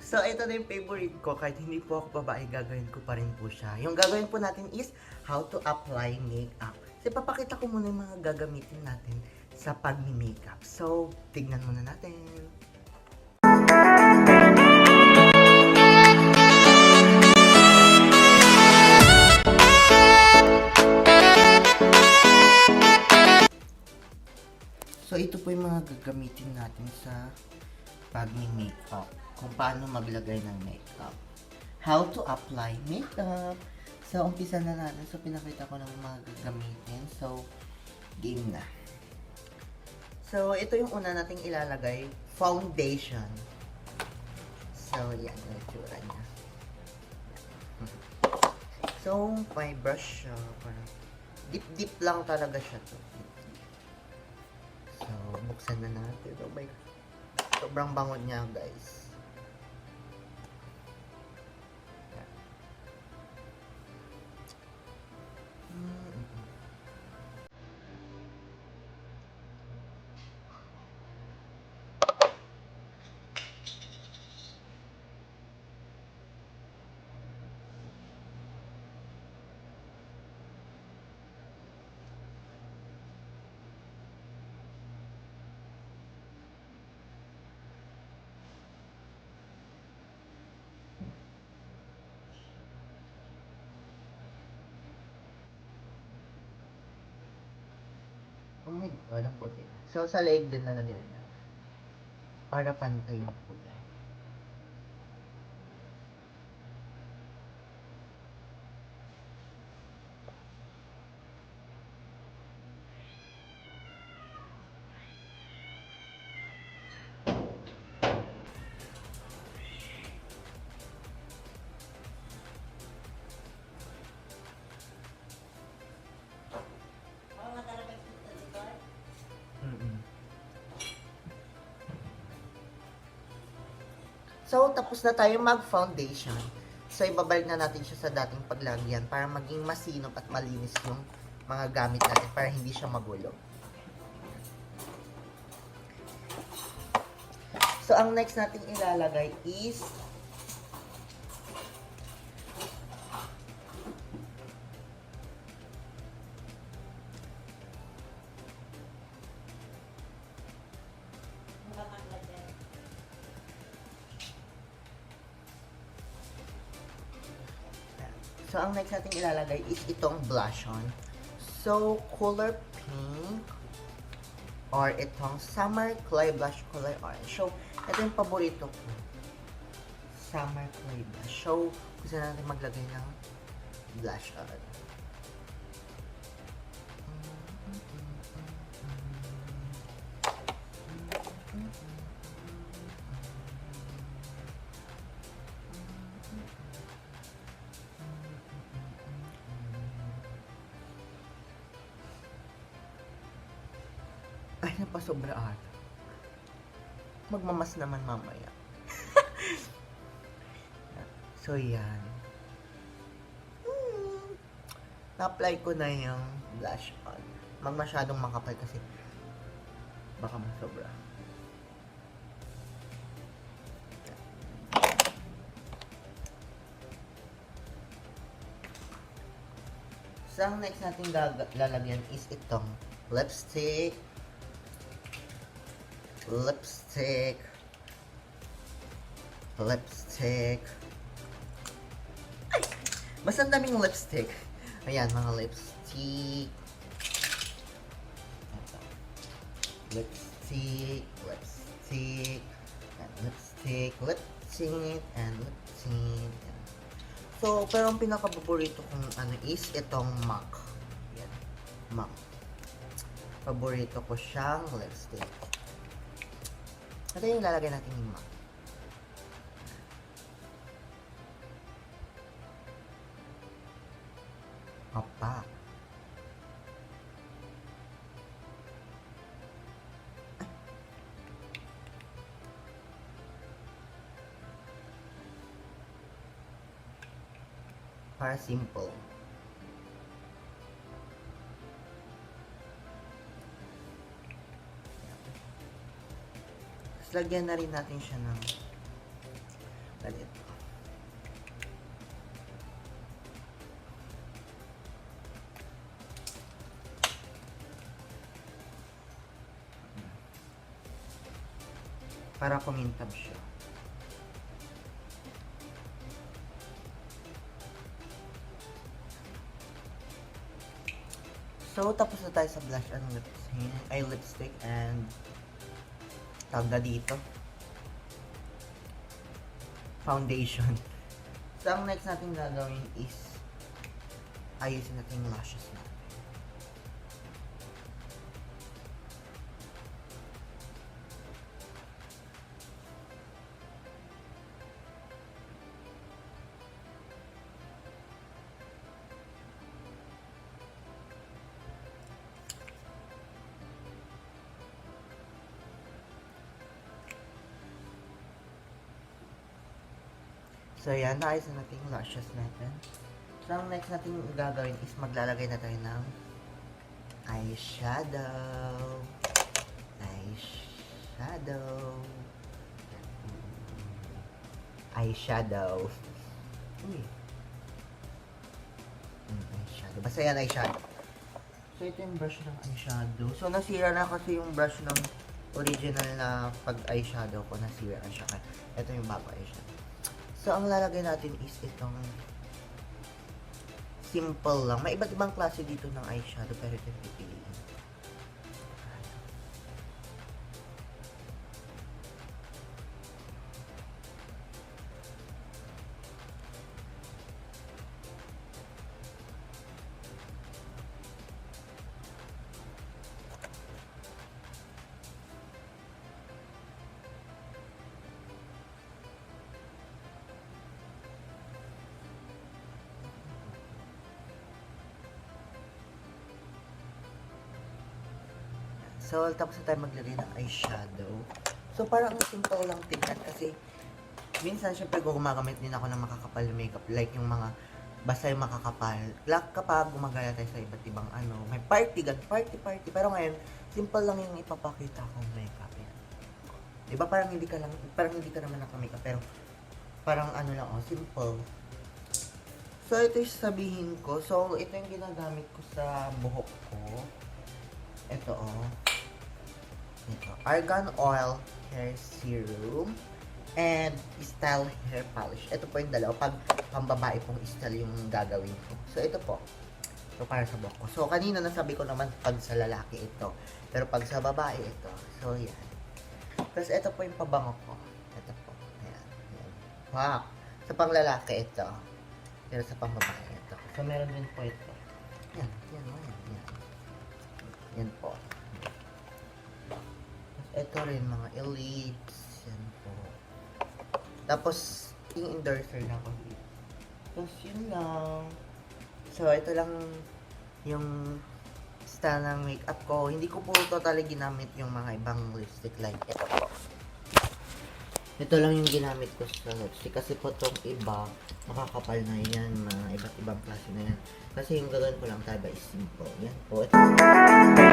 So, ito na yung favorite ko. Kahit hindi po ako babae, gagawin ko pa rin po siya. Yung gagawin po natin is how to apply makeup. So, papakita ko muna yung mga gagamitin natin sa pag-makeup. So, tignan muna natin. So, ito po yung mga gagamitin natin sa pag-makeup. Kung paano maglagay ng makeup. How to apply makeup. So, umpisa na natin. So, pinakita ko ng mga gagamitin. So, game na. So, ito yung una nating ilalagay. Foundation. So, yan. Yung itsura niya. So, may brush siya. Deep lang talaga siya to. So, buksan na natin. Oh my God. Sobrang bango niya, guys. Yan. Oh my God, ang puti. So, sa leg din na nilagyan. Para pantay yung kulay. So, tapos na tayo mag-foundation. So, ibabalik na natin siya sa dating paglagyan para maging masinop at malinis yung mga gamit natin para hindi siya magulo. So, ang next natin ilalagay is So, ang next natin ilalagay is itong blush on. So, color pink or itong summer clay blush color orange. So, ito yung paborito ko. Summer clay blush. So, gusto natin maglagay ng blush on. Ay, napasobra ata. Magmamas naman mamaya. So, yan. Na-apply ko na yung blush on. Masyadong makapal kasi baka masobra. So, ang next natin lalagyan is itong lipstick. Lipstick. Ay! Basta ang daming lipstick. Ayan, mga lipstick. Lipstick. And lipstick. And lipstick. So, pero ang pinaka-paborito kong ano is itong MAC. Yan. MAC. Paborito ko siyang lipstick. Ito yung lalagay natin yung MAC. Opa. Para simple. Tapos lagyan na rin natin siya ng Ganito. Para kumintab siya. So, tapos na tayo sa blush and lipstick and tawag dito foundation. So, ang next natin gagawin is ayusin natin yung lashes natin. So, yan. Naayos na natin yung lashes natin. So, ang next natin gagawin is maglalagay na tayo ng eyeshadow. Eyeshadow. Uy. Eyeshadow. Basta yan, eyeshadow. So, ito yung brush ng eyeshadow. So, nasira na kasi yung brush ng original na pag-eyeshadow ko. Nasira na siya. Ito yung bago eyeshadow. So, ang lalagay natin is itong simple lang. May iba't ibang klase dito ng eyeshadow, pero ito yung pipiliin. So, tapos na tayo maglagay ng eyeshadow. So, parang simple lang tingnan kasi minsan, syempre, gumagamit din ako ng makakapal makeup. Like yung mga, basta yung makakapal. Like kapag gumagaya tayo sa iba't ibang may party. Pero ngayon, simple lang yung ipapakita kong makeup. Yan. Diba, parang hindi ka naman naka-makeup. Pero, parang lang, simple. So, ito yung sabihin ko. So, ito yung ginagamit ko sa buhok ko. Ito, Ito, Argan Oil Hair Serum and Style Hair Polish. Ito po yung dalawa. Pag pambabae pong style yung gagawin ko. So, ito po. So, para sa buhok ko. So, kanina nasabi ko naman pag sa lalaki ito. Pero pag sa babae ito. So, yan. Tapos, ito po yung pabango ko. Ito po. Ayan. Ayan. Wow. Sa pang lalaki ito. Pero sa pang babae ito. So, meron din po ito. Yan. Yan. Yan po. Ito rin, mga elites. Yan po. Tapos, yung endorser na ako dito. Tapos, yun lang. So, ito lang yung style ng makeup ko. Hindi ko po totally ginamit yung mga ibang lipstick like ito po. Ito lang yung ginamit ko sa lipstick. Kasi po itong iba, makakapal na yan. Mga iba't ibang klase na yan. Kasi yung gagawin ko lang talaga is simple. Yan po. Ito.